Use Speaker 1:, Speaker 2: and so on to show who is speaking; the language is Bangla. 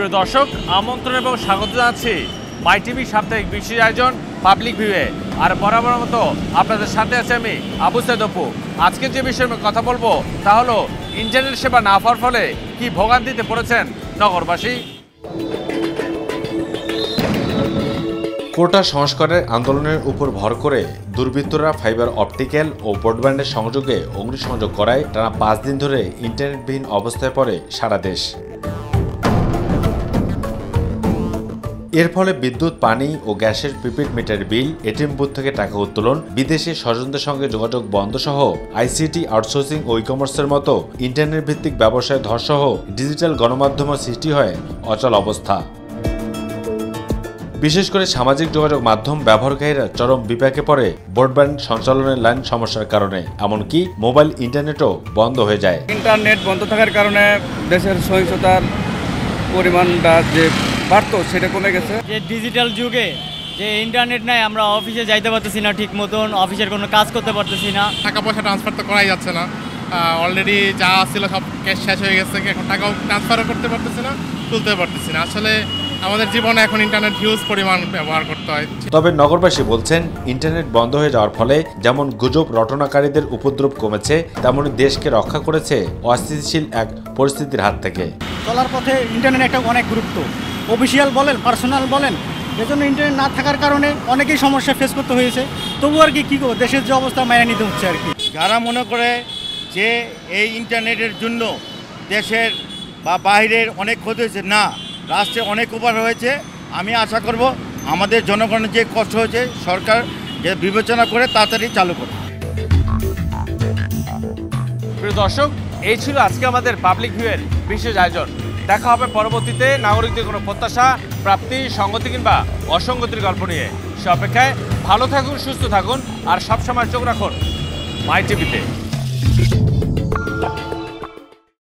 Speaker 1: প্রিয় দর্শক, আমন্ত্রণ এবং স্বাগত জানাচ্ছি মাই টিভি সাপ্তাহিক বিশেষ আয়োজন পাবলিক ভিউয়ে। আর বরাবর মতো আপনাদের সাথে আছে আমি আবু সাইদ অপু। আজকে যে বিষয়ে আমি কথা বলবো তা হলো ইন্টারনেট সেবা না পাওয়ার ফলে কি ভোগান্তিতে পড়েছেন নগরবাসী।
Speaker 2: কোটা সংস্কারের আন্দোলনের উপর ভর করে দুর্বৃত্তরা ফাইবার অপটিক্যাল ও ব্রডব্যান্ডের সংযোগে অগ্নিসংযোগ করায় টানা 5 দিন ধরে ইন্টারনেটবিহীন অবস্থায় পড়ে সারা দেশ। এর ফলে বিদ্যুৎ, পানি ও গ্যাসের প্রিপেড মিটার বিল, এটিএম বুথ থেকে টাকা উত্তোলন, বিদেশি স্বজনদের সঙ্গে যোগাযোগ বন্ধ সহ আইসিটি, আউটসোর্সিং ও ই-কমার্সের মতো ইন্টারনেট ভিত্তিক ব্যবসায় ধসসহ ডিজিটাল গণমাধ্যমের সৃষ্টি হয় অচল অবস্থা। বিশেষ করে সামাজিক যোগাযোগ মাধ্যম ব্যবহারকারীরা চরম বিপাকে পড়ে ব্রডব্যান্ড সঞ্চালনের লাইন সমস্যার কারণে, এমনকি মোবাইল ইন্টারনেটও বন্ধ হয়ে যায়।
Speaker 3: ইন্টারনেট বন্ধ থাকার কারণে দেশের সহিংসতার পরিমাণটা যে বাড়তো সেটা কমে গেছে।
Speaker 4: যে ডিজিটাল যুগে যে ইন্টারনেট নাই, আমরা অফিসে যাইতে পারতেছি না ঠিক মতন, অফিসের কোনো কাজ করতে পারতেছি না,
Speaker 5: টাকা পয়সা ট্রান্সফার তো করাই যাচ্ছে না। অলরেডি যা ছিল সব ক্যাশ শেষ হয়ে গেছে, এখন টাকাও ট্রান্সফারও করতে পারতেছি না, তুলতে পারতেছি না। আসলে আমাদের জীবনে এখন ইন্টারনেট হিউজ পরিমাণ ব্যবহার করতে হয়।
Speaker 2: তবে নগরবাসী বলছেন, ইন্টারনেট বন্ধ হয়ে যাওয়ার ফলে যেমন গুজব রটনাকারীদের উপদ্রব কমেছে, তেমনি দেশকে রক্ষা করেছে অস্থিতিশীল এক পরিস্থিতির হাত থেকে।
Speaker 6: চলার পথে ইন্টারনেট একটা অনেক গুরুত্ব, অফিসিয়াল বলেন, পার্সোনাল বলেন, এজন্য ইন্টারনেট না থাকার কারণে অনেকেই সমস্যা ফেস করতে হয়েছে। তবু আর কি করবো, দেশের যে অবস্থা মানিয়ে নিতে হচ্ছে আর কি।
Speaker 7: যারা মনে করে যে এই ইন্টারনেটের জন্য দেশের বা বাইরের অনেক ক্ষতি হয়েছে, না, রাষ্ট্রে অনেক উপকার হয়েছে। আমি আশা করব আমাদের জনগণের যে কষ্ট হয়েছে সরকার যে বিবেচনা করে তাড়াতাড়ি চালু করে।
Speaker 1: প্রিয় দর্শক, এই ছিল আজকে আমাদের পাবলিক ভিউয়ের বিশেষ আয়োজন। দেখা হবে পরবর্তীতে নাগরিকদের কোনো প্রত্যাশা, প্রাপ্তি, সংগতি কিংবা অসঙ্গতির গল্প নিয়ে। সে অপেক্ষায় ভালো থাকুন, সুস্থ থাকুন আর সবসময় চোখ রাখুন মাই টিভিতে।